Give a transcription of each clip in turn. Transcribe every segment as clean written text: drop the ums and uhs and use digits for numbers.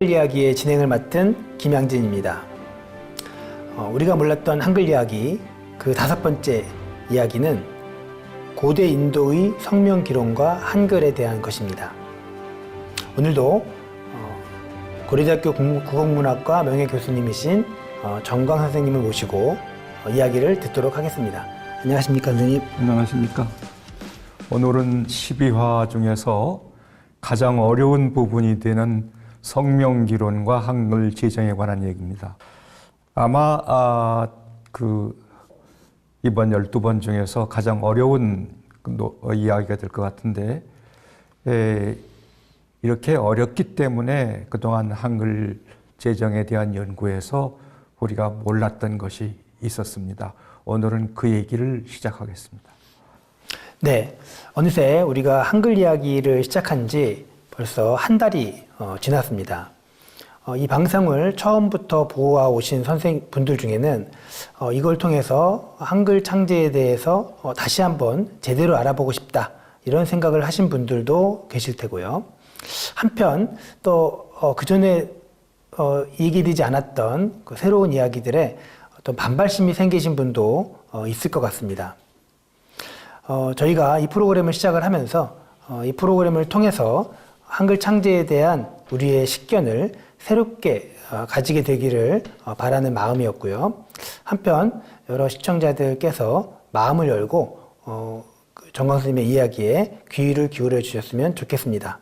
이야기의 진행을 맡은 김양진입니다. 우리가 몰랐던 한글 이야기 그 5번째 이야기는 고대 인도의 성명 기론과 한글에 대한 것입니다. 오늘도 고려대학교 국어문학과 명예교수님이신 정광 선생님을 모시고 이야기를 듣도록 하겠습니다. 안녕하십니까, 선생님? 안녕하십니까. 오늘은 12화 중에서 가장 어려운 부분이 되는 성명기론과 한글 제정에 관한 얘기입니다. 아마 이번 12번 중에서 가장 어려운 이야기가 될 것 같은데, 이렇게 어렵기 때문에 그동안 한글 제정에 대한 연구에서 우리가 몰랐던 것이 있었습니다. 오늘은 그 얘기를 시작하겠습니다. 네, 어느새 우리가 한글 이야기를 시작한 지 벌써 한 달이 지났습니다. 이 방송을 처음부터 보아 오신 선생분들 중에는 이걸 통해서 한글 창제에 대해서 다시 한번 제대로 알아보고 싶다, 이런 생각을 하신 분들도 계실 테고요. 한편 또 그전에 얘기되지 않았던 그 새로운 이야기들에 어떤 반발심이 생기신 분도 있을 것 같습니다. 저희가 이 프로그램을 시작을 하면서 이 프로그램을 통해서 한글 창제에 대한 우리의 식견을 새롭게 가지게 되기를 바라는 마음이었고요. 한편 여러 시청자들께서 마음을 열고 정광 선생님의 이야기에 귀를 기울여 주셨으면 좋겠습니다.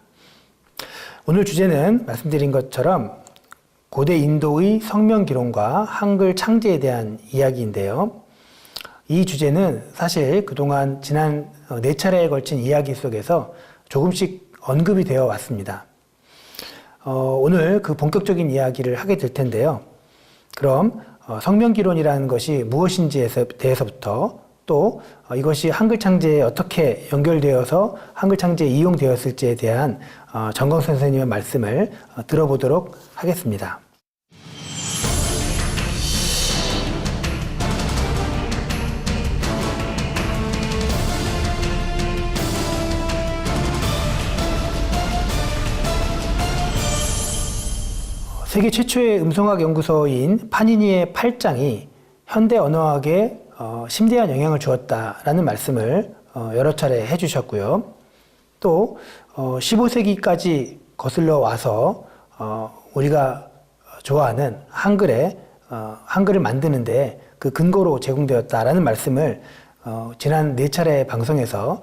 오늘 주제는 말씀드린 것처럼 고대 인도의 성명기론과 한글 창제에 대한 이야기인데요. 이 주제는 사실 그동안 지난 4차례에 걸친 이야기 속에서 조금씩 언급이 되어 왔습니다. 오늘 그 본격적인 이야기를 하게 될 텐데요. 그럼 성명기론이라는 것이 무엇인지에 대해서부터, 또 이것이 한글 창제에 어떻게 연결되어서 한글 창제에 이용되었을지에 대한 정광 선생님의 말씀을 들어보도록 하겠습니다. 세계 최초의 음성학 연구소인 파니니의 8장이 현대 언어학에 심대한 영향을 주었다라는 말씀을 여러 차례 해주셨고요. 또 15세기까지 거슬러 와서 우리가 좋아하는 한글을 만드는데 그 근거로 제공되었다라는 말씀을 지난 4차례 방송에서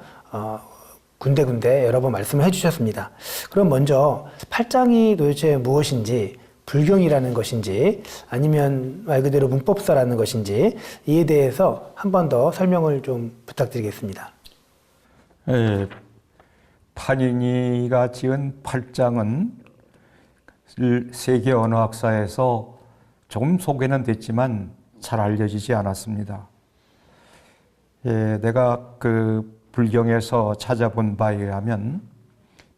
군데군데 여러 번 말씀을 해주셨습니다. 그럼 먼저 8장이 도대체 무엇인지, 불경이라는 것인지 아니면 말 그대로 문법서라는 것인지, 이에 대해서 한 번 더 설명을 좀 부탁드리겠습니다. 파니니가 지은 8장은 세계 언어학사에서 조금 소개는 됐지만 잘 알려지지 않았습니다. 내가 그 불경에서 찾아본 바에 의하면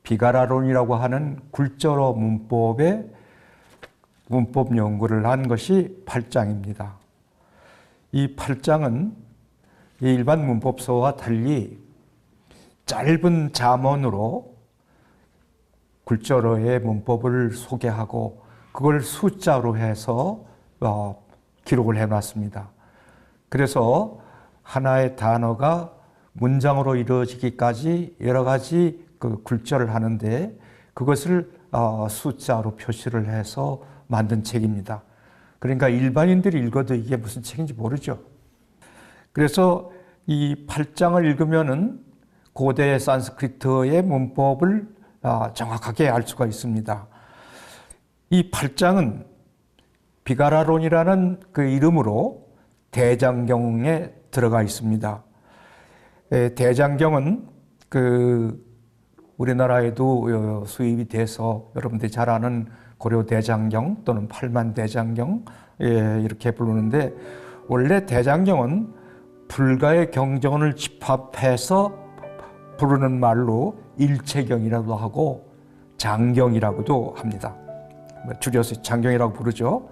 비가라론이라고 하는 굴절어 문법의 문법 연구를 한 것이 8장입니다. 이 8장은 일반 문법서와 달리 짧은 잠언으로 굴절어의 문법을 소개하고 그걸 숫자로 해서 기록을 해놨습니다. 그래서 하나의 단어가 문장으로 이루어지기까지 여러 가지 그 굴절을 하는데 그것을 숫자로 표시를 해서 만든 책입니다. 그러니까 일반인들이 읽어도 이게 무슨 책인지 모르죠. 그래서 이 8장을 읽으면은 고대 산스크리트의 문법을 정확하게 알 수가 있습니다. 이 8장은 비가라론이라는 그 이름으로 대장경에 들어가 있습니다. 대장경은 우리나라에도 수입이 돼서 여러분들이 잘 아는 고려대장경 또는 팔만대장경 이렇게 부르는데, 원래 대장경은 불가의 경전을 집합해서 부르는 말로 일체경이라고 하고 장경이라고도 합니다. 줄여서 장경이라고 부르죠.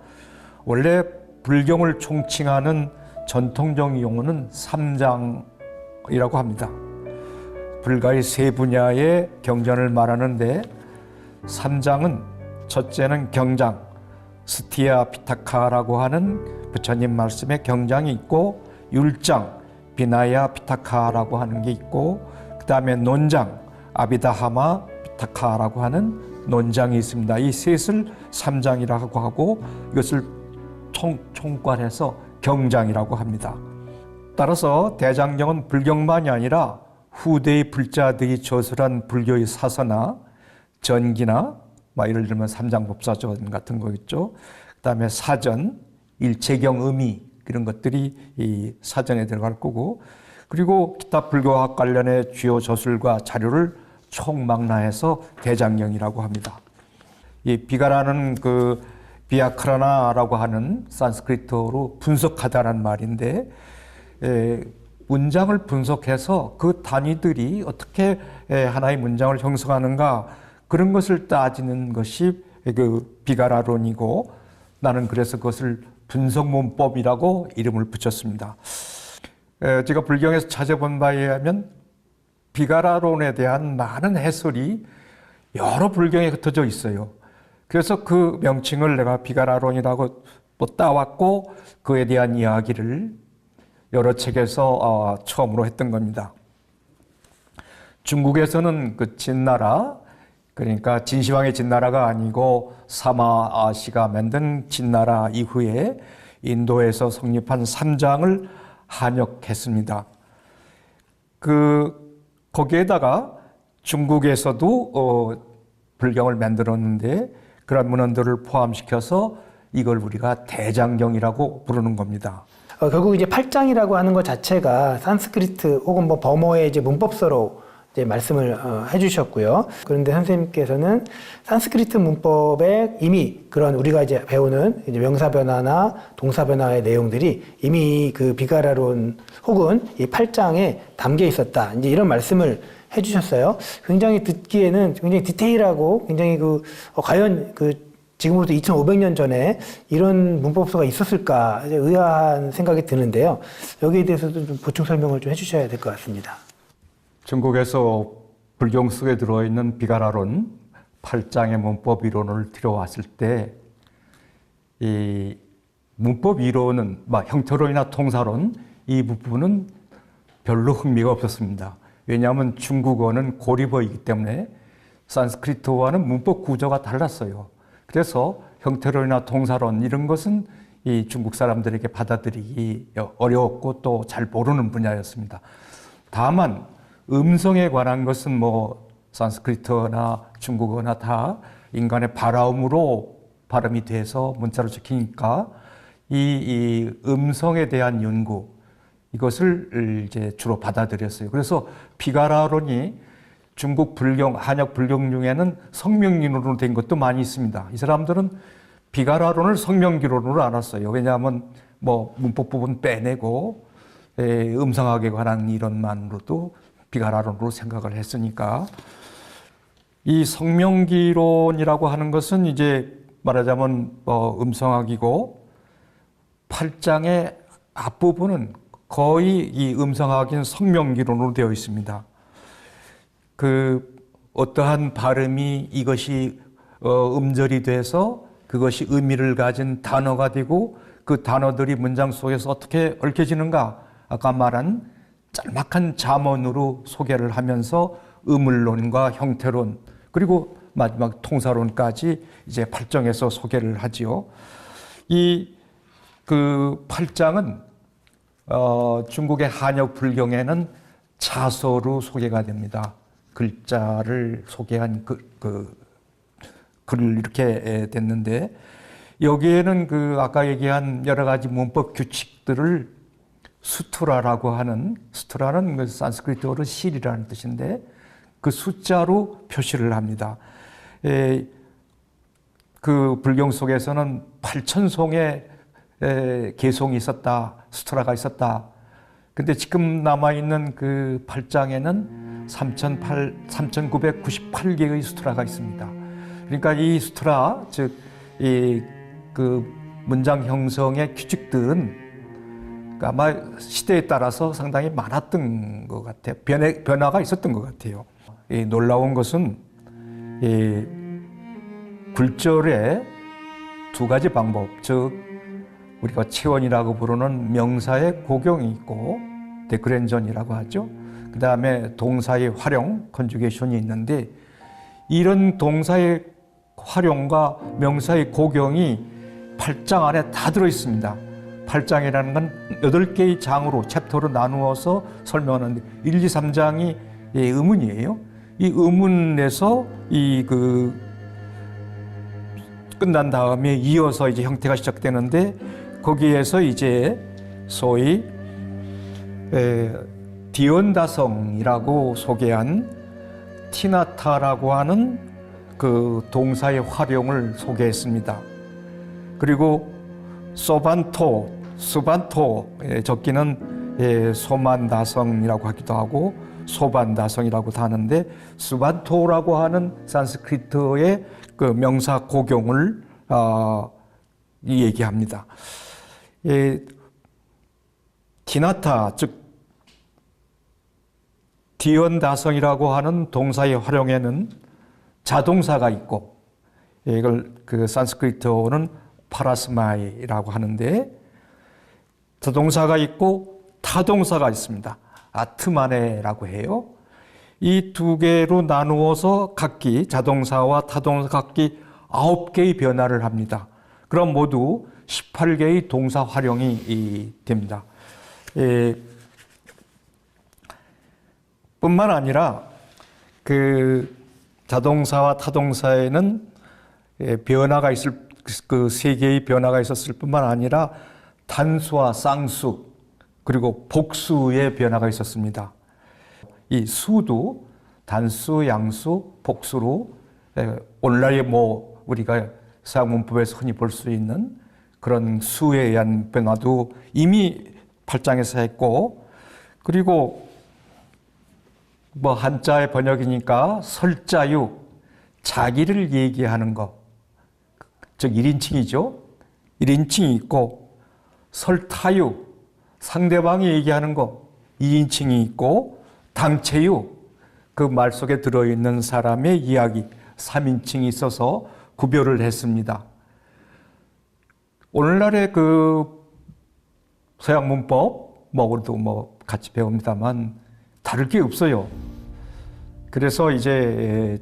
원래 불경을 총칭하는 전통적 용어는 삼장이라고 합니다. 불가의 세 분야의 경전을 말하는데 삼장은 첫째는 경장, 스티아 피타카라고 하는 부처님 말씀에 경장이 있고, 율장, 비나야 피타카라고 하는 게 있고, 그 다음에 논장, 아비다하마 피타카라고 하는 논장이 있습니다. 이 셋을 삼장이라고 하고, 이것을 총괄해서 경장이라고 합니다. 따라서 대장경은 불경만이 아니라 후대의 불자들이 저술한 불교의 사서나 전기나 예를 들면 삼장법사전 같은 거 있죠. 그다음에 사전, 일체경 의미 이런 것들이 이 사전에 들어갈 거고, 그리고 기타 불교학 관련의 주요 저술과 자료를 총망라해서 대장경이라고 합니다. 이 비가라는 그 비아크라나라고 하는 산스크리트어로 분석하다라는 말인데, 문장을 분석해서 그 단위들이 어떻게 하나의 문장을 형성하는가, 그런 것을 따지는 것이 그 비가라론이고, 나는 그래서 그것을 분석문법이라고 이름을 붙였습니다. 제가 불경에서 찾아본 바에 의하면 비가라론에 대한 많은 해설이 여러 불경에 흩어져 있어요. 그래서 그 명칭을 내가 비가라론이라고 따왔고, 그에 대한 이야기를 여러 책에서 처음으로 했던 겁니다. 중국에서는 그 진나라, 그러니까 진시황의 진나라가 아니고 사마시가 만든 진나라 이후에 인도에서 성립한 삼장을 한역했습니다. 거기에다가 중국에서도 불경을 만들었는데, 그런 문헌들을 포함시켜서 이걸 우리가 대장경이라고 부르는 겁니다. 결국 이제 팔장이라고 하는 것 자체가 산스크리트 혹은 뭐 버머의 이제 문법서로 이제 말씀을 해주셨고요. 그런데 선생님께서는 산스크리트 문법에 이미 그런 우리가 이제 배우는 이제 명사 변화나 동사 변화의 내용들이 이미 그 비가라론 혹은 이 팔장에 담겨 있었다. 이제 이런 말씀을 해주셨어요. 굉장히 듣기에는 굉장히 디테일하고 굉장히 과연 지금으로부터 2500년 전에 이런 문법서가 있었을까 의아한 생각이 드는데요. 여기에 대해서도 좀 보충 설명을 좀 해주셔야 될 것 같습니다. 중국에서 불경 속에 들어있는 비가라론 8장의 문법 이론을 들여왔을 때, 이 문법 이론은 형태론이나 통사론 이 부분은 별로 흥미가 없었습니다. 왜냐하면 중국어는 고리어이기 때문에 산스크리트어와는 문법 구조가 달랐어요. 그래서 형태론이나 통사론 이런 것은 이 중국 사람들에게 받아들이기 어려웠고 또 잘 모르는 분야였습니다. 다만 음성에 관한 것은 산스크리트어나 중국어나 다 인간의 발음으로 발음이 돼서 문자로 적히니까 이 음성에 대한 연구, 이것을 이제 주로 받아들였어요. 그래서 비가라론이 중국 불경, 한약 불경 중에는 성명기론으로 된 것도 많이 있습니다. 이 사람들은 비가라론을 성명기론으로 알았어요. 왜냐하면 문법 부분 빼내고 음성학에 관한 이론만으로도 비가라론으로 생각을 했으니까, 이 성명기론이라고 하는 것은 이제 말하자면 음성학이고, 8장의 앞부분은 거의 이 음성학인 성명기론으로 되어 있습니다. 어떠한 발음이 이것이 음절이 돼서 그것이 의미를 가진 단어가 되고, 그 단어들이 문장 속에서 어떻게 얽혀지는가, 아까 말한 짤막한 잠언으로 소개를 하면서 의물론과 형태론, 그리고 마지막 통사론까지 이제 8장에서 소개를 하지요. 이 8장은 중국의 한역 불경에는 자서로 소개가 됩니다. 글자를 소개한 글을 이렇게 됐는데, 여기에는 아까 얘기한 여러 가지 문법 규칙들을 수트라라고 하는, 수트라는 산스크리트어로 실이라는 뜻인데 그 숫자로 표시를 합니다. 그 불경 속에서는 8000송의 개송이 있었다, 수트라가 있었다. 근데 지금 남아있는 그 8장에는 3998개의 수트라가 있습니다. 그러니까 이 수트라, 즉, 문장 형성의 규칙들은 아마 시대에 따라서 상당히 많았던 것 같아요. 변화가 있었던 것 같아요. 놀라운 것은 굴절의 두 가지 방법, 즉 우리가 체원이라고 부르는 명사의 고경이 있고 데크렌전이라고 하죠. 그 다음에 동사의 활용, 컨주게이션이 있는데 이런 동사의 활용과 명사의 고경이 8장 안에 다 들어 있습니다. 8장이라는 건 8개의 장으로 챕터로 나누어서 설명하는데 1, 2, 3장이 의문이에요. 이 의문에서 끝난 다음에 이어서 이제 형태가 시작되는데 거기에서 이제 소위 디언다성이라고 소개한 티나타라고 하는 그 동사의 활용을 소개했습니다. 그리고 수반토에 적기는 소만다성이라고 하기도 하고 소반다성이라고도 하는데 수반토라고 하는 산스크리트의 그 명사 고경을 얘기합니다. 티나타 즉 디언다성이라고 하는 동사의 활용에는 자동사가 있고 이걸 그 산스크리트어는 파라스마이라고 하는데 자동사가 있고 타동사가 있습니다. 아트마네라고 해요. 이 두 개로 나누어서 각기 자동사와 타동사 각기 9개의 변화를 합니다. 그럼 모두 18개의 동사 활용이 됩니다. 뿐만 아니라 그 자동사와 타동사에는 변화가 있을 그 세 개의 변화가 있었을 뿐만 아니라 단수와 쌍수 그리고 복수의 변화가 있었습니다. 이 수도 단수, 양수, 복수로 오늘날의 우리가 서양 문법에서 흔히 볼 수 있는 그런 수에 의한 변화도 이미 8장에서 했고 그리고 한자의 번역이니까 설자유, 자기를 얘기하는 것, 즉 1인칭이죠. 1인칭이 있고 설타유, 상대방이 얘기하는 것, 2인칭이 있고 당체유, 그 말 속에 들어있는 사람의 이야기, 3인칭이 있어서 구별을 했습니다. 오늘날의 그 서양 문법, 우리도 같이 배웁니다만 다를 게 없어요. 그래서 이제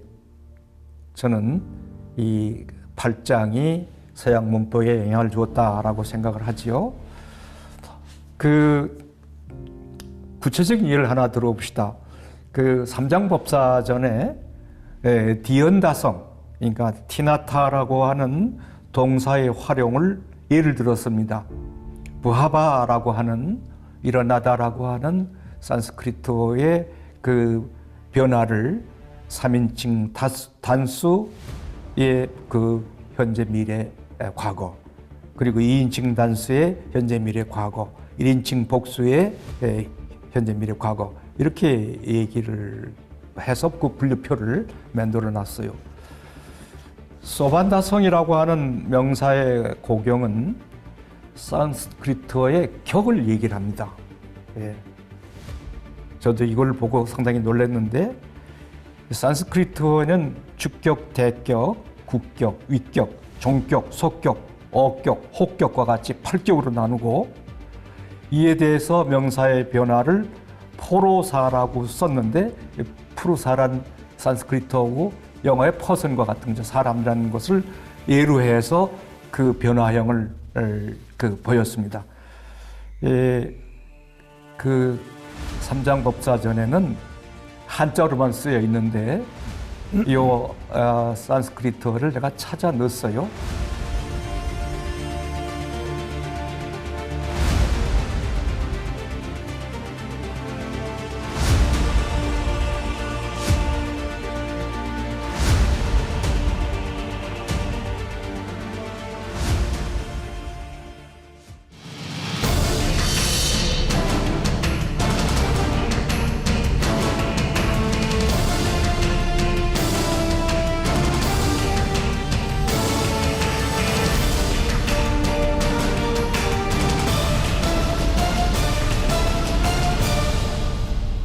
저는 이 8장이 서양 문법에 영향을 주었다라고 생각을 하지요. 그 구체적인 예를 하나 들어봅시다. 그 삼장법사전에 디언다성, 그러니까 티나타라고 하는 동사의 활용을 예를 들었습니다. 부하바라고 하는 일어나다라고 하는 산스크리트어의 그 변화를 3인칭 단수의 그 현재 미래 과거 그리고 2인칭 단수의 현재 미래 과거 1인칭 복수의 현재 미래 과거 이렇게 얘기를 해서 그 분류표를 만들어 놨어요. 소반다성이라고 하는 명사의 고경은 산스크리트어의 격을 얘기를 합니다. 저도 이걸 보고 상당히 놀랐는데 산스크리트어는 주격, 대격, 국격, 위격, 종격, 속격, 어격, 혹격과 같이 8격으로 나누고 이에 대해서 명사의 변화를 포로사라고 썼는데 푸르사란 산스크리트어고 영어의 퍼슨과 같은 사람이라는 것을 예로 해서 그 변화형을 보였습니다. 그 삼장법사전에는 한자로만 쓰여 있는데 이 산스크리트어를 내가 찾아 넣었어요.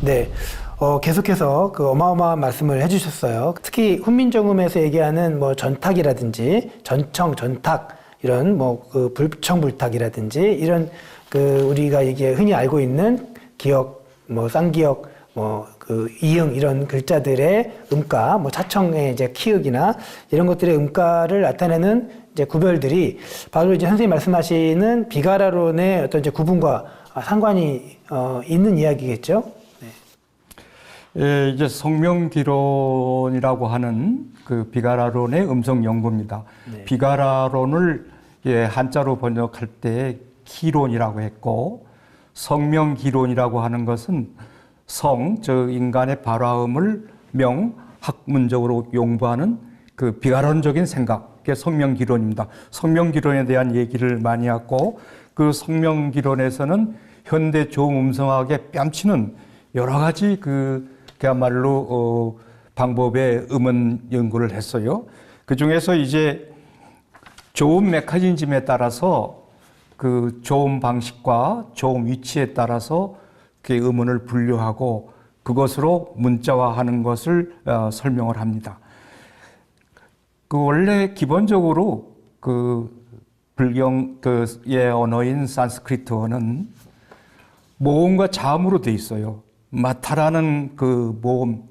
네, 계속해서 그 어마어마한 말씀을 해주셨어요. 특히 훈민정음에서 얘기하는 뭐 전탁이라든지 전청, 전탁 이런 뭐 그 불청불탁이라든지 이런 그 우리가 이게 흔히 알고 있는 기역, 뭐 쌍기역, 뭐 그 이응 이런 글자들의 음가, 뭐 차청의 이제 키읔이나 이런 것들의 음가를 나타내는 이제 구별들이 바로 이제 선생님 말씀하시는 비가라론의 어떤 이제 구분과 상관이 있는 이야기겠죠. 네. 예, 이제 성명기론이라고 하는 그 비가라론의 음성 연구입니다. 네. 비가라론을 예, 한자로 번역할 때 기론이라고 했고, 성명기론이라고 하는 것은 성, 저 인간의 발화음을 학문적으로 용부하는 그 비가론적인 생각, 그게 성명기론입니다. 성명기론에 대한 얘기를 많이 하고, 그 성명기론에서는 현대 조음성학에 뺨치는 여러 가지 그야말로 방법의 음원 연구를 했어요. 그 중에서 이제 조음 메커니즘에 따라서 그 조음 방식과 조음 위치에 따라서 그 음원을 분류하고 그것으로 문자화하는 것을 설명을 합니다. 그 원래 기본적으로 그 불경의 언어인 산스크리트어는 모음과 자음으로 돼 있어요. 마타라는 그 모음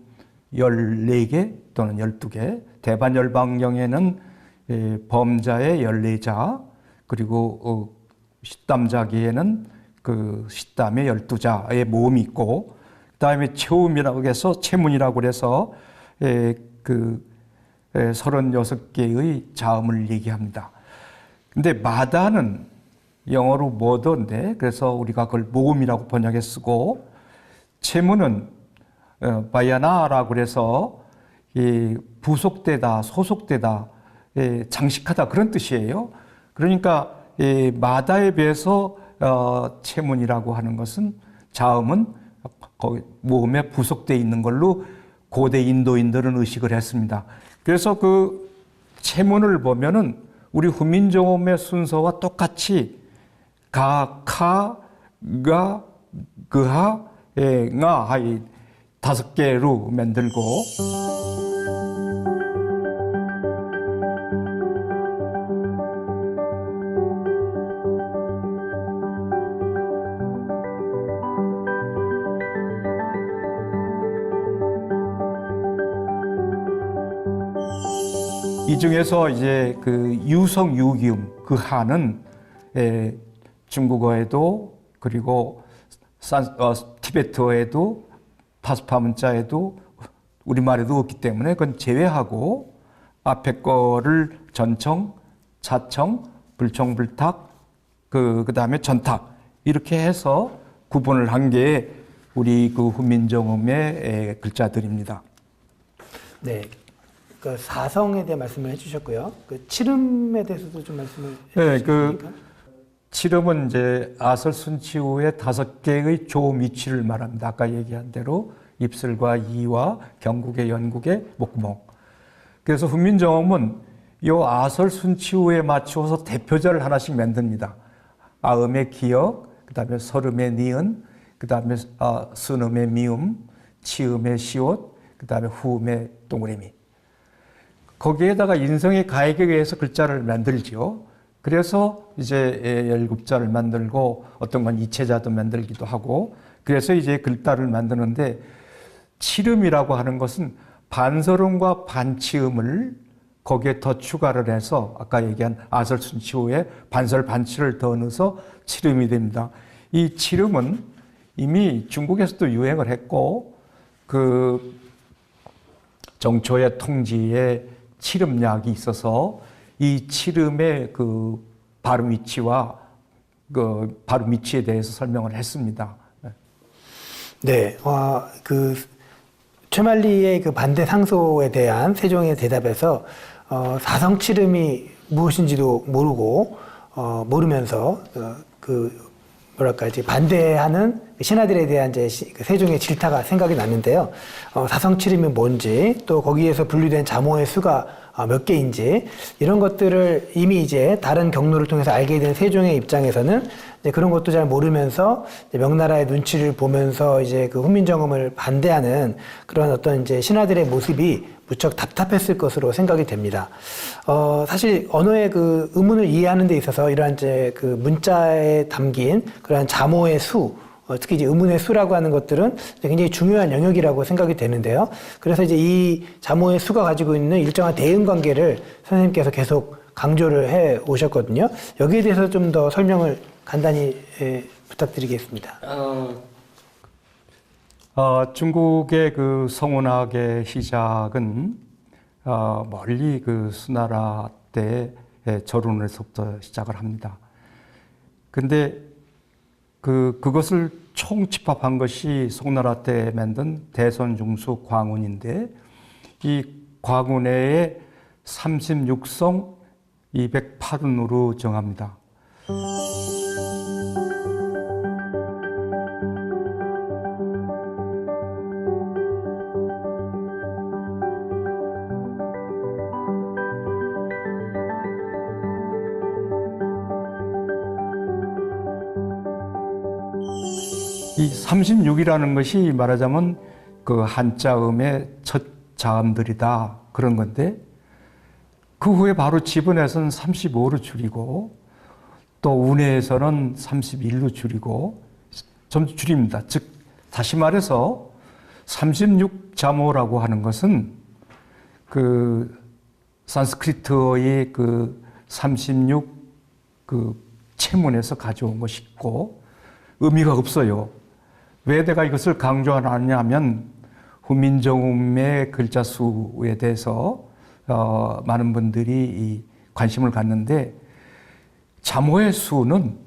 14개 또는 12개, 대반열방경에는 범자의 14자, 그리고 시담자기에는 그 시담의 12자의 모음이 있고, 그 다음에 체음이라고 해서 체문이라고 해서 그 36개의 자음을 얘기합니다. 근데 마다는 영어로 머더인데, 그래서 우리가 그걸 모음이라고 번역해 쓰고, 체문은 바야나라고 해서 부속되다, 소속되다, 장식하다 그런 뜻이에요. 그러니까 마다에 비해서 체문이라고 하는 것은 자음은 거기 모음에 부속되어 있는 걸로 고대 인도인들은 의식을 했습니다. 그래서 그 체문을 보면은 우리 훈민정음의 순서와 똑같이 가, 카, 가, 그하, nga 하이 5개로 만들고, 이 중에서 이제 그 유성 유기음 그 하는 중국어에도 그리고 티베트어에도 파스파 문자에도 우리말에도 없기 때문에 그건 제외하고 앞에 거를 전청, 차청, 불청불탁, 그다음에 전탁 이렇게 해서 구분을 한 게 우리 그 훈민정음의 글자들입니다. 네. 그 사성에 대해 말씀을 해주셨고요. 그 칠음에 대해서도 좀 말씀을 해주시겠습니까? 칠음은 이제 아설순치후의 5개의 조음 위치를 말합니다. 아까 얘기한 대로 입술과 이와 경국의 연국의 목구멍. 그래서 훈민정음은 이 아설순치후에 맞추어서 대표자를 하나씩 만듭니다. 아음의 기역, 그다음에 설음의 니은, 그다음에 순음의 미음, 치음의 시옷, 그다음에 후음의 동그라미. 거기에다가 인성의 가액에 의해서 글자를 만들지요. 그래서 이제 7자를 만들고 어떤 건 이체자도 만들기도 하고, 그래서 이제 글자를 만드는데, 칠음이라고 하는 것은 반설음과 반치음을 거기에 더 추가를 해서 아까 얘기한 아설순치후에 반설 반치를 더 넣어서 칠음이 됩니다. 이 칠음은 이미 중국에서도 유행을 했고, 그 정초의 통지에 칠음약이 있어서 이 칠음의 그 발음 위치와 그 발음 위치에 대해서 설명을 했습니다. 네, 그 최만리의 그 반대 상소에 대한 세종의 대답에서 사성 칠음이 무엇인지도 모르고 모르면서 뭐랄까 이제 반대하는 신하들에 대한 이제 세종의 질타가 생각이 났는데요. 사성 칠음이 뭔지, 또 거기에서 분류된 자모의 수가 몇 개인지 이런 것들을 이미 이제 다른 경로를 통해서 알게 된 세종의 입장에서는 이제 그런 것도 잘 모르면서 이제 명나라의 눈치를 보면서 이제 그 훈민정음을 반대하는 그런 어떤 이제 신하들의 모습이 무척 답답했을 것으로 생각이 됩니다. 사실 언어의 그 의문을 이해하는 데 있어서 이러한 이제 그 문자에 담긴 그러한 자모의 수, 특히 이제 의문의 수라고 하는 것들은 굉장히 중요한 영역이라고 생각이 되는데요. 그래서 이제 이 자모의 수가 가지고 있는 일정한 대응 관계를 선생님께서 계속 강조를 해 오셨거든요. 여기에 대해서 좀 더 설명을 간단히 부탁드리겠습니다. 중국의 그 성운학의 시작은 멀리 그 수나라 때의 절운에서부터 시작을 합니다. 근데 그것을 총집합한 것이 송나라 때 만든 대선중수 광운인데 이 광운의 36성 208운으로 정합니다. 이 36이라는 것이 말하자면 그 한자음의 첫 자음들이다 그런 건데 그 후에 바로 지분에서는 35로 줄이고 또 운해에서는 31로 줄이고 좀 줄입니다. 즉 다시 말해서 36자모라고 하는 것은 그 산스크리트어의 그 36 그 체문에서 가져온 것이고 의미가 없어요. 왜 내가 이것을 강조하느냐 하면 훈민정음의 글자 수에 대해서 많은 분들이 관심을 갖는데 자모의 수는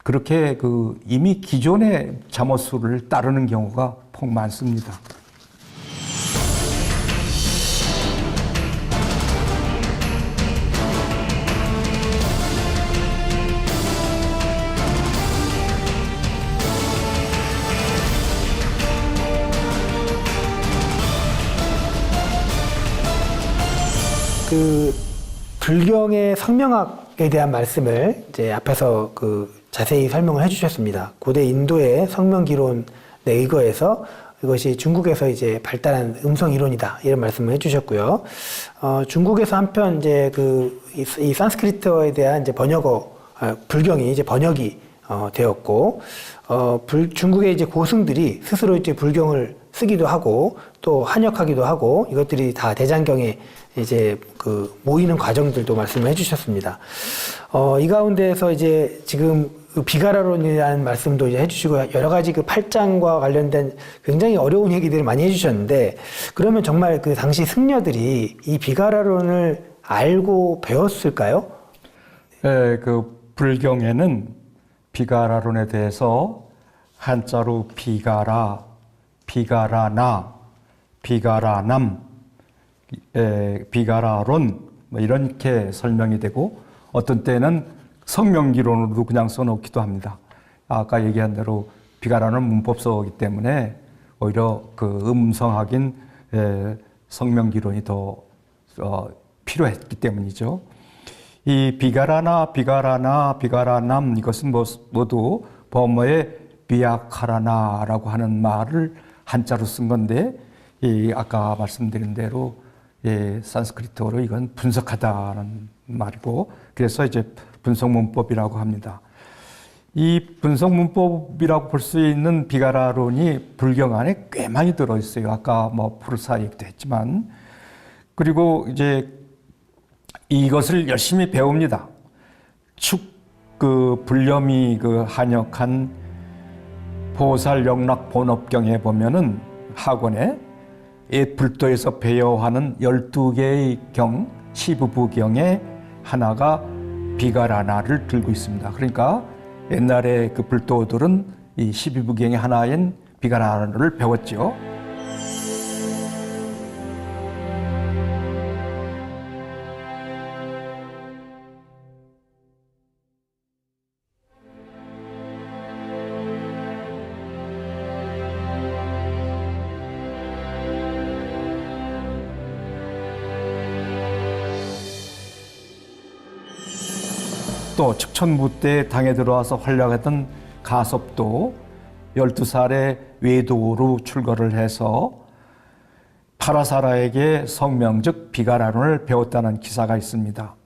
그렇게 그 이미 기존의 자모 수를 따르는 경우가 폭 많습니다. 그 불경의 성명학에 대한 말씀을 이제 앞에서 그 자세히 설명을 해주셨습니다. 고대 인도의 성명기론에 의거해서 이것이 중국에서 이제 발달한 음성 이론이다 이런 말씀을 해주셨고요. 중국에서 한편 이제 이 산스크리트어에 대한 이제 불경이 이제 번역이 되었고 중국의 이제 고승들이 스스로 이제 불경을 쓰기도 하고 또 한역하기도 하고 이것들이 다 대장경에 이제 그 모이는 과정들도 말씀을 해주셨습니다. 이 가운데에서 이제 지금 비가라론이라는 말씀도 이제 해주시고 여러 가지 그 팔짱과 관련된 굉장히 어려운 얘기들을 많이 해주셨는데 그러면 정말 그 당시 승려들이 이 비가라론을 알고 배웠을까요? 네, 그 불경에는 비가라론에 대해서 한자로 비가라, 비가라나, 비가라남, 비가라론 뭐 이렇게 설명이 되고 어떤 때는 성명기론으로도 그냥 써놓기도 합니다. 아까 얘기한 대로 비가라는 문법서이기 때문에 오히려 그 음성학인 성명기론이 더 필요했기 때문이죠. 이 비가라나, 비가라나, 비가라남 이것은 모두 범어의 비아카라나라고 하는 말을 한자로 쓴 건데 이 아까 말씀드린 대로 산스크리트어로 이건 분석하다는 말이고 그래서 이제 분석문법이라고 합니다. 이 분석문법이라고 볼 수 있는 비가라론이 불경 안에 꽤 많이 들어있어요. 아까 뭐 푸르사 얘기도 했지만 그리고 이제 이것을 열심히 배웁니다. 불렴이 그 한역한 보살영락 본업경에 보면은 학원에 불도에서 배워하는 12개의 경, 시부부경의 하나가 비가라나를 들고 있습니다. 그러니까 옛날에 그 불도들은 이 시부부경의 하나인 비가라나를 배웠죠. 또 측천부 때 당에 들어와서 활약했던 가섭도 12살에 외도로 출가를 해서 파라사라에게 성명 즉 비가라론을 배웠다는 기사가 있습니다.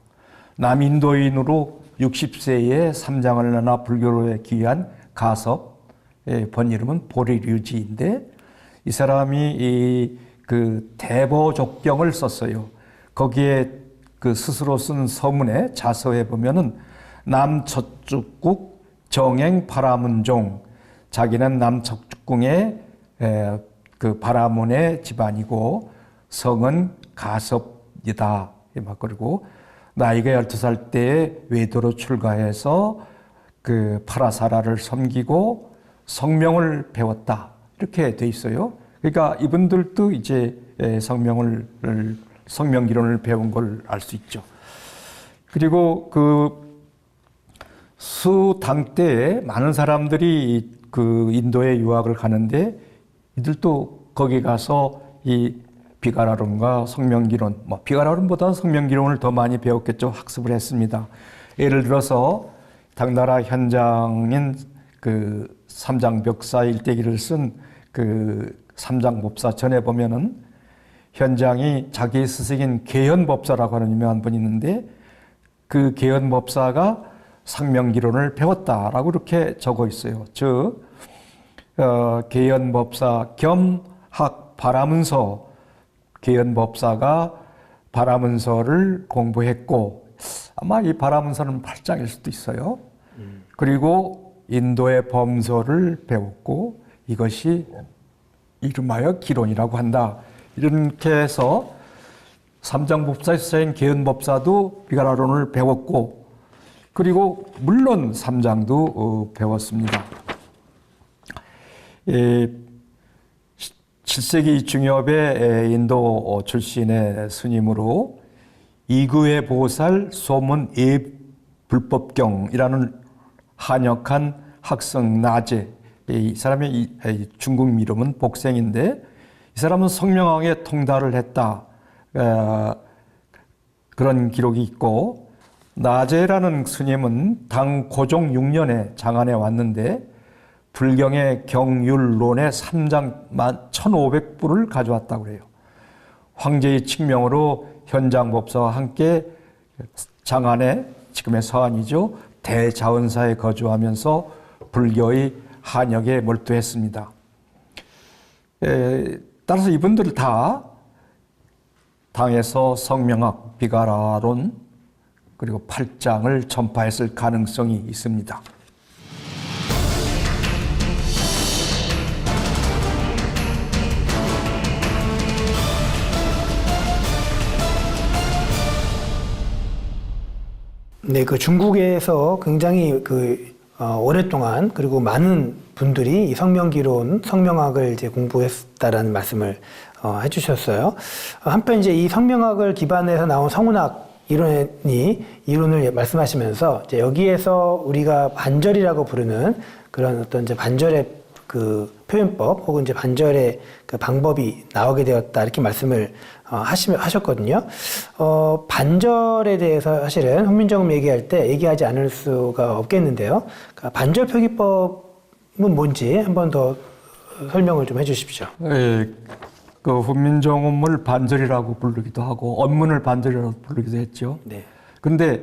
남인도인으로 60세에 삼장을 나나 불교로에 귀한 가섭, 본 이름은 보리류지인데 이 사람이 그 대보족경을 썼어요. 거기에 그 스스로 쓴 서문에 자서에 보면은 남척죽국 정행 파라문종, 자기는 남척죽궁의 그 바라문의 집안이고 성은 가섭이다. 그리고 나이가 12살 때에 외도로 출가해서 그 파라사라를 섬기고 성명을 배웠다. 이렇게 돼 있어요. 그러니까 이분들도 이제 성명기론을 배운 걸 알 수 있죠. 그리고 그 수당 때에 많은 사람들이 그 인도에 유학을 가는데 이들도 거기 가서 이 비가라론과 성명기론, 비가라론보다는 성명기론을 더 많이 배웠겠죠. 학습을 했습니다. 예를 들어서 당나라 현장인 그 삼장벽사 일대기를 쓴 그 삼장법사 전에 보면은 현장이 자기 스승인 계현법사라고 하는 유명한 분이 있는데 그 계현법사가 상명기론을 배웠다라고 이렇게 적어 있어요. 즉 계현법사 겸 학 바라문서, 계현법사가 바라문서를 공부했고 아마 이 바라문서는 8장일 수도 있어요. 그리고 인도의 범서를 배웠고 이것이 이름하여 기론이라고 한다. 이렇게 해서 삼장법사의 스승인 계현법사도 비가라론을 배웠고 그리고 물론 삼장도 배웠습니다. 7세기 중엽의 인도 출신의 스님으로 이구의 보살 소문 불법경이라는 한역한 학성 나제, 이 사람의 중국 이름은 복생인데 이 사람은 성명왕에 통달을 했다. 그런 기록이 있고 나제라는 스님은 당 고종 6년에 장안에 왔는데 불경의 경율론의 3장 1500부를 가져왔다고 그래요. 황제의 칙명으로 현장법사와 함께 장안에 지금의 서안이죠. 대자원사에 거주하면서 불교의 한역에 몰두했습니다. 따라서 이분들 다 당에서 성명학, 비가라론 그리고 8장을 전파했을 가능성이 있습니다. 네, 그 중국에서 굉장히 오랫동안 그리고 많은 분들이 이 성명기론, 성명학을 이제 공부했다라는 말씀을 해주셨어요. 한편 이제 이 성명학을 기반해서 나온 성운학 이론을 말씀하시면서 이제 여기에서 우리가 반절이라고 부르는 그런 어떤 이제 반절의 그 표현법 혹은 이제 반절의 그 방법이 나오게 되었다 이렇게 말씀을 하셨거든요. 반절에 대해서 사실은 훈민정음 얘기할 때 얘기하지 않을 수가 없겠는데요. 그러니까 반절 표기법은 뭔지 한번 더 설명을 좀 해주십시오. 네, 그 훈민정음을 반절이라고 부르기도 하고 언문을 반절이라고 부르기도 했죠. 네. 그런데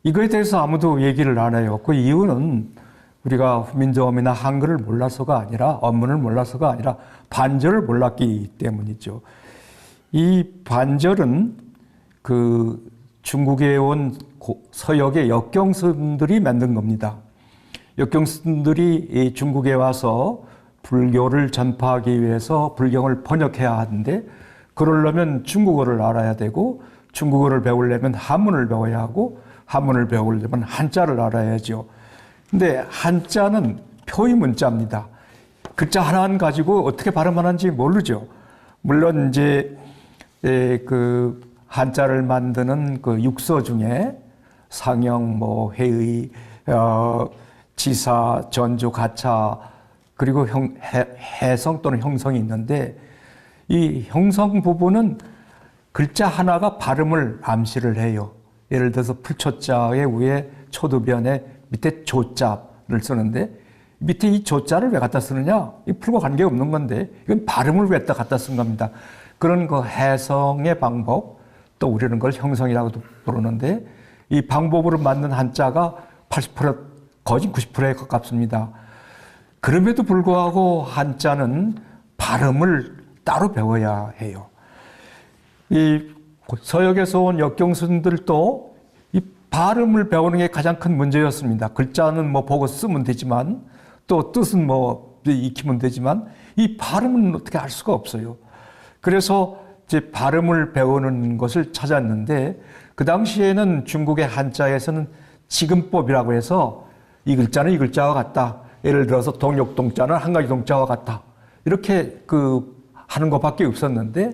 이거에 대해서 아무도 얘기를 안 해요. 그 이유는 우리가 훈민정음이나 한글을 몰라서가 아니라 언문을 몰라서가 아니라 반절을 몰랐기 때문이죠. 이 반절은 그 중국에 온 서역의 역경스들이 만든 겁니다. 역경스들이 중국에 와서 불교를 전파하기 위해서 불경을 번역해야 하는데 그러려면 중국어를 알아야 되고 중국어를 배우려면 한문을 배워야 하고 한문을 배우려면 한자를 알아야죠. 근데 한자는 표의 문자입니다. 글자 하나만 가지고 어떻게 발음하는지 모르죠. 물론 이제 그 한자를 만드는 그 육서 중에 상형, 회의, 지사, 전주, 가차 그리고 해성 또는 형성이 있는데 이 형성 부분은 글자 하나가 발음을 암시를 해요. 예를 들어서 풀초자의 위에 초두변에 밑에 조자를 쓰는데 밑에 이 조자를 왜 갖다 쓰느냐? 이 풀과 관계없는 건데 이건 발음을 왜 갖다 쓴 겁니다. 그런 그 해성의 방법, 또 우리는 그걸 형성이라고도 부르는데 이 방법으로 만든 한자가 80% 거진 90%에 가깝습니다. 그럼에도 불구하고 한자는 발음을 따로 배워야 해요. 이 서역에서 온 역경순들도 이 발음을 배우는 게 가장 큰 문제였습니다. 글자는 뭐 보고 쓰면 되지만 또 뜻은 뭐 익히면 되지만 이 발음은 어떻게 알 수가 없어요. 그래서 이제 발음을 배우는 것을 찾았는데 그 당시에는 중국의 한자에서는 지금법이라고 해서 이 글자는 이 글자와 같다. 예를 들어서 동역동자는 한 가지 동자와 같다. 이렇게 하는 것밖에 없었는데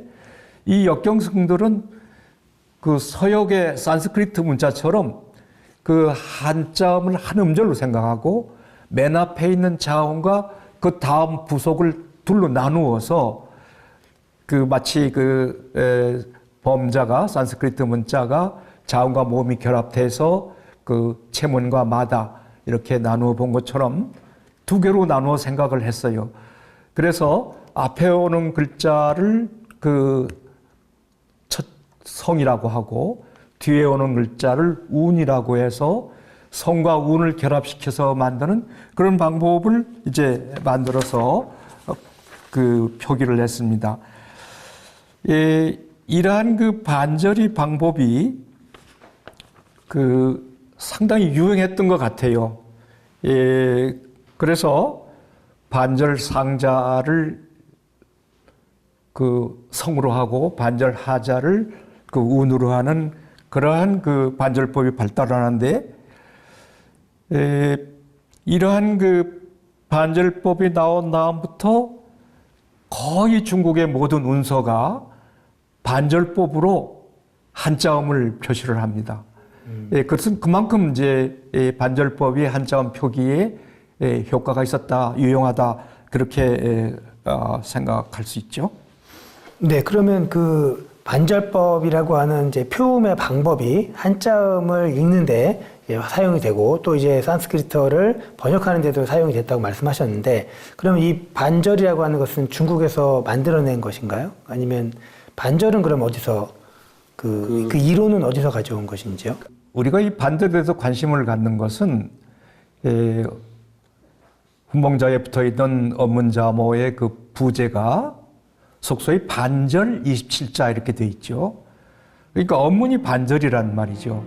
이 역경승들은 그 서역의 산스크리트 문자처럼 그 한자음을 한 음절로 생각하고 맨 앞에 있는 자음과 그 다음 부속을 둘로 나누어서 마치 범자가 산스크리트 문자가 자음과 모음이 결합돼서 그 체문과 마다 이렇게 나누어 본 것처럼 두 개로 나누어 생각을 했어요. 그래서 앞에 오는 글자를 첫 성이라고 하고 뒤에 오는 글자를 운이라고 해서 성과 운을 결합시켜서 만드는 그런 방법을 이제 만들어서 표기를 했습니다. 이러한 반절이 방법이 상당히 유행했던 것 같아요. 그래서 반절 상자를 성으로 하고 반절 하자를 운으로 하는 그러한 반절법이 발달하는데 이러한 반절법이 나온 다음부터 거의 중국의 모든 운서가 반절법으로 한자음을 표시를 합니다. 그것은 그만큼 이제 반절법이 한자음 표기에 효과가 있었다, 유용하다 그렇게 생각할 수 있죠. 네, 그러면 반절법이라고 하는 이제 표음의 방법이 한자음을 읽는데 사용이 되고 또 이제 산스크리트어를 번역하는 데도 사용이 됐다고 말씀하셨는데 그러면 이 반절이라고 하는 것은 중국에서 만들어낸 것인가요? 아니면 반절은 그럼 어디서 그 이론은 어디서 가져온 것인지요? 우리가 이 반절에 대해서 관심을 갖는 것은 훈봉자에 붙어 있는 언문자모의 부제가 속소의 반절 27자 이렇게 돼 있죠. 그러니까 언문이 반절이란 말이죠.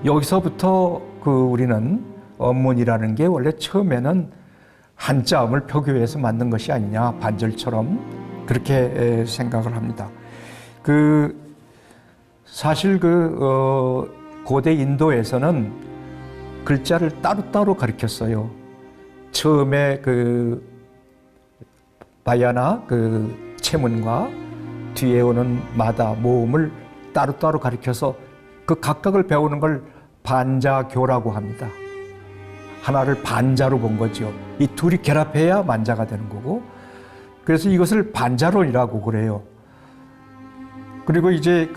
여기서부터 우리는 언문이라는 게 원래 처음에는 한자음을 표기해서 만든 것이 아니냐, 반절처럼 그렇게 생각을 합니다. 사실 고대 인도에서는 글자를 따로따로 가르쳤어요. 처음에 바야나 체문과 뒤에 오는 마다 모음을 따로따로 가르쳐서 각각을 배우는 걸 반자교라고 합니다. 하나를 반자로 본 거죠. 이 둘이 결합해야 만자가 되는 거고 그래서 이것을 반자론이라고 그래요. 그리고 이제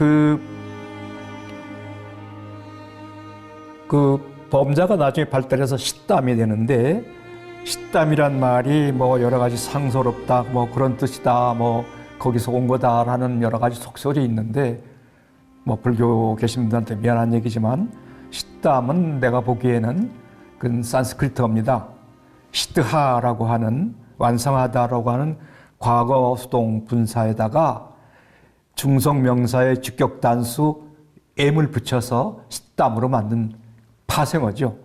범자가 나중에 발달해서 식담이 되는데 식담이란 말이 여러 가지 상서롭다 그런 뜻이다 거기서 온 거다라는 여러 가지 속설이 있는데 불교 계신 분들한테 미안한 얘기지만 식담은 내가 보기에는 그건 산스크리트어입니다. 시드하라고 하는 완성하다라고 하는 과거 수동 분사에다가 중성명사의 주격 단수 M을 붙여서 식담으로 만든 파생어죠.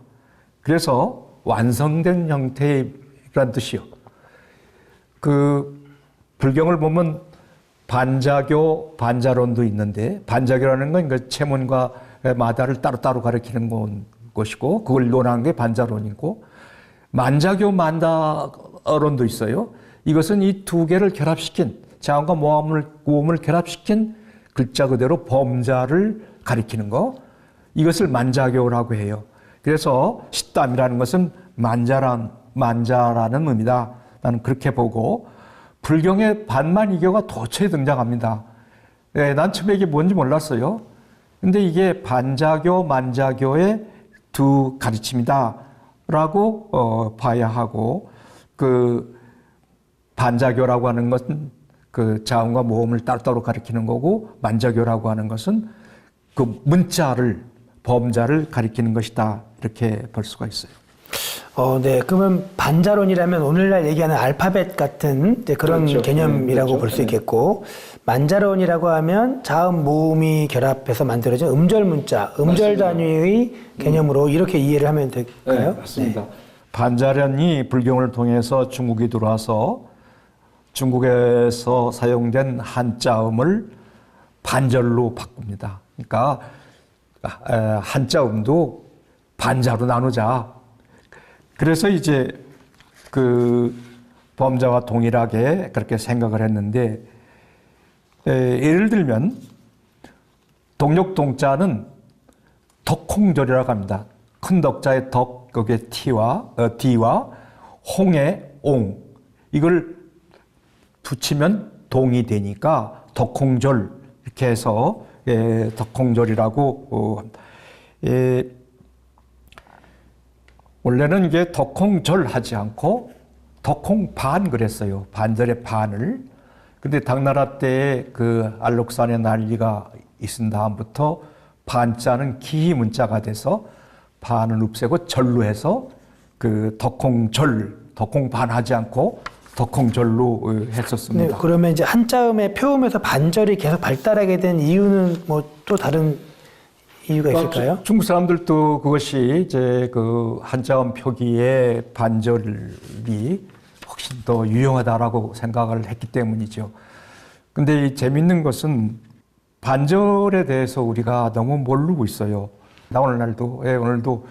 그래서 완성된 형태란 뜻이요. 불경을 보면 반자교, 반자론도 있는데 반자교라는 건 체문과 마다를 따로따로 가리키는 것이고 그걸 논하는 게 반자론이고 만자교, 만다론도 있어요. 이것은 이 두 개를 결합시킨 자음과 모음을 결합시킨 글자 그대로 범자를 가리키는 거 이것을 만자교라고 해요. 그래서 식담이라는 것은 만자라는 의미다. 나는 그렇게 보고 불경의 반만이교가 도처에 등장합니다. 난 처음에 이게 뭔지 몰랐어요. 근데 이게 반자교, 만자교의 두 가르침이다라고 봐야 하고, 그 반자교라고 하는 것은 그 자음과 모음을 따로따로 가리키는 거고, 만자교라고 하는 것은 그 문자를, 범자를 가리키는 것이다, 이렇게 볼 수가 있어요. 네. 그러면 반자론이라면 오늘날 얘기하는 알파벳 같은 이제 그런 그렇죠. 개념이라고 그렇죠. 볼 수 있겠고, 만자론이라고 하면 자음, 모음이 결합해서 만들어진 음절 문자, 음절 맞습니다. 단위의 개념으로 이렇게 이해를 하면 될까요? 네, 맞습니다. 반자련이 불경을 통해서 중국에 들어와서 중국에서 사용된 한자음을 반절로 바꿉니다. 그러니까 한자음도 반자로 나누자. 그래서 이제 그 범자와 동일하게 그렇게 생각을 했는데, 예를 들면 동력동자는 덕홍절이라고 합니다. 큰 덕자의 덕, 거기에 D와 홍의 옹, 이걸 붙이면 동이 되니까 덕홍절, 이렇게 해서 덕홍절이라고 원래는 이게 덕홍절 하지 않고 덕홍반 그랬어요. 반절의 반을. 근데 당나라 때에 그 알록산의 난리가 있은 다음부터 반자는 기히 문자가 돼서 반은 없애고 절로 해서 그 덕홍절, 덕홍반 하지 않고 덕홍절로 했었습니다. 네, 그러면 이제 한자음의 표음에서 반절이 계속 발달하게 된 이유는 뭐 또 다른 이유가 있을까요? 중국 사람들도 그것이 이제 그 한자음 표기의 반절이 훨씬 더 유용하다라고 생각을 했기 때문이죠. 근데 이 재밌는 것은 반절에 대해서 우리가 너무 모르고 있어요. 나 오늘도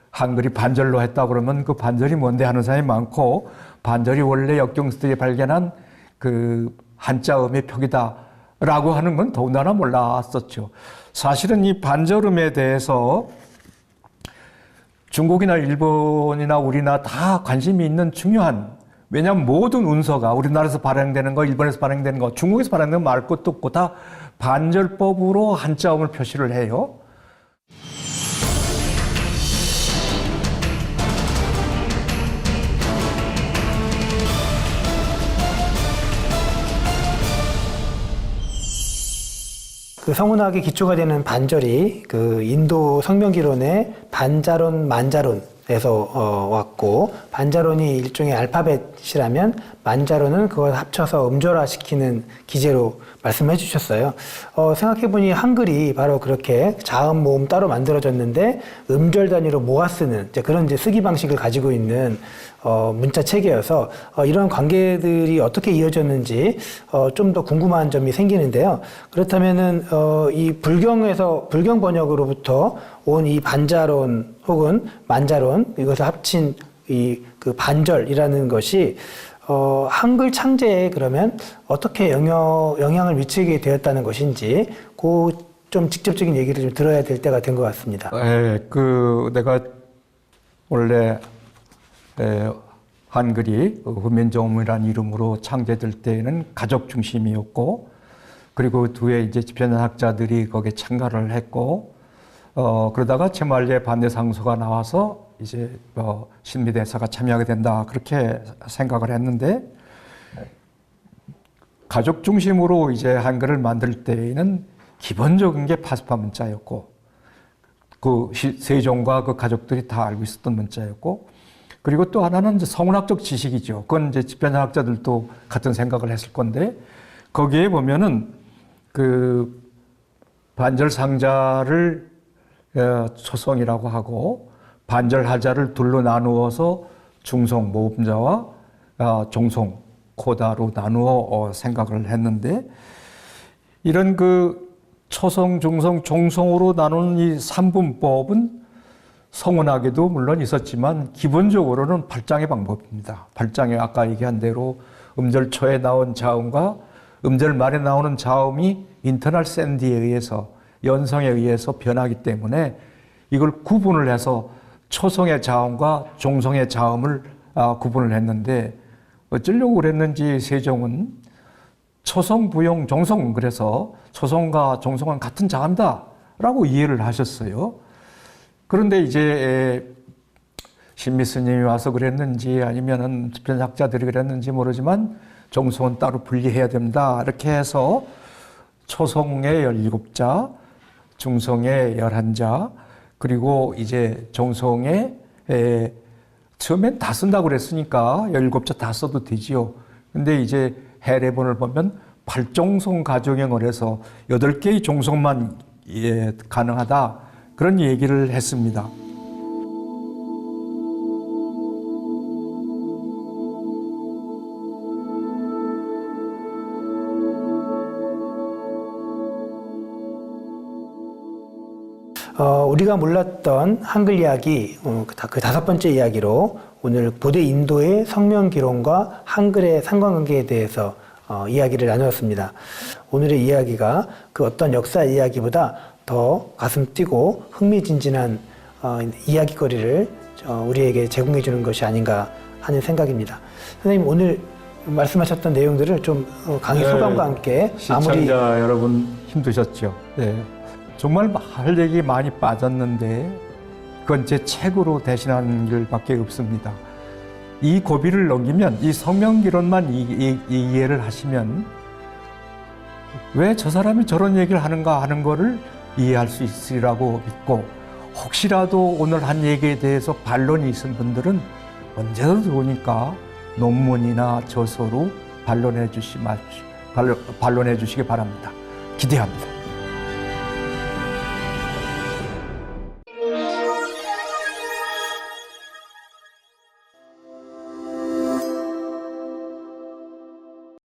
한글이 반절로 했다 그러면 그 반절이 뭔데 하는 사람이 많고, 반절이 원래 역경수들이 발견한 그 한자음의 표기다라고 하는 건 더군다나 몰랐었죠. 사실은 이 반절음에 대해서 중국이나 일본이나 우리나라 다 관심이 있는 중요한, 왜냐하면 모든 운서가 우리나라에서 발행되는 거, 일본에서 발행되는 거, 중국에서 발행되는 거 말 것도 없고 다 반절법으로 한자음을 표시를 해요. 그 성운학의 기초가 되는 반절이 그 인도 성명기론의 반자론, 만자론에서 왔고, 반자론이 일종의 알파벳이라면 만자론은 그걸 합쳐서 음절화시키는 기제로 말씀해 주셨어요. 생각해보니 한글이 바로 그렇게 자음, 모음 따로 만들어졌는데 음절 단위로 모아 쓰는 이제 그런 이제 쓰기 방식을 가지고 있는 문자 체계여서 이런 관계들이 어떻게 이어졌는지 좀 더 궁금한 점이 생기는데요. 그렇다면은 이 불경 번역으로부터 온 이 반자론 혹은 만자론, 이것을 합친 이 그 반절이라는 것이 한글 창제에 그러면 어떻게 영향을 미치게 되었다는 것인지 그 좀 직접적인 얘기를 좀 들어야 될 때가 된 것 같습니다. 내가 원래 한글이 훈민정음이라는 이름으로 창제될 때에는 가족 중심이었고, 그리고 뒤에 이제 집현학자들이 거기에 참가를 했고, 그러다가 채말리의 반대상소가 나와서 이제 신미대사가 참여하게 된다, 그렇게 생각을 했는데, 가족 중심으로 이제 한글을 만들 때에는 기본적인 게 파스파 문자였고, 그 세종과 그 가족들이 다 알고 있었던 문자였고, 그리고 또 하나는 이제 성문학적 지식이죠. 그건 이제 집현학자들도 같은 생각을 했을 건데, 거기에 보면은 그 반절 상자를 초성이라고 하고, 반절 하자를 둘로 나누어서 중성 모음자와 종성 코다로 나누어 생각을 했는데, 이런 그 초성, 중성, 종성으로 나누는 이 삼분법은 성운학에도 물론 있었지만 기본적으로는 발장의 방법입니다. 발장에 아까 얘기한 대로 음절 초에 나온 자음과 음절 말에 나오는 자음이 인터널 샌디에 의해서, 연성에 의해서 변하기 때문에 이걸 구분을 해서 초성의 자음과 종성의 자음을 구분을 했는데, 어쩌려고 그랬는지 세종은 초성, 부용, 종성, 그래서 초성과 종성은 같은 자음다라고 이해를 하셨어요. 그런데 이제 신미 스님이 와서 그랬는지 아니면은 집전학자들이 그랬는지 모르지만 종송은 따로 분리해야 된다. 이렇게 해서 초송에 17자, 중송에 11자, 그리고 이제 종송에 처음엔 다 쓴다고 그랬으니까 17자 다 써도 되지요. 근데 이제 해례본을 보면 8종송 가정형을 해서 8개의 종송만 가능하다. 그런 얘기를 했습니다. 우리가 몰랐던 한글 이야기, 그 5번째 이야기로 오늘 고대 인도의 성명기론과 한글의 상관관계에 대해서 이야기를 나누었습니다. 오늘의 이야기가 그 어떤 역사 이야기보다 더 가슴 뛰고 흥미진진한 이야기거리를 우리에게 제공해 주는 것이 아닌가 하는 생각입니다. 선생님, 오늘 말씀하셨던 내용들을 좀 강의 소감과 함께 시청자 여러분 힘드셨죠? 네. 정말 할 얘기 많이 빠졌는데 그건 제 책으로 대신하는 길밖에 없습니다. 이 고비를 넘기면 이 성명기론만 이해를 하시면 왜 저 사람이 저런 얘기를 하는가 하는 거를 이해할 수 있으리라고 믿고, 혹시라도 오늘 한 얘기에 대해서 반론이 있은 분들은 언제든 좋으니까 논문이나 저서로 반론해 주시기 바랍니다. 기대합니다.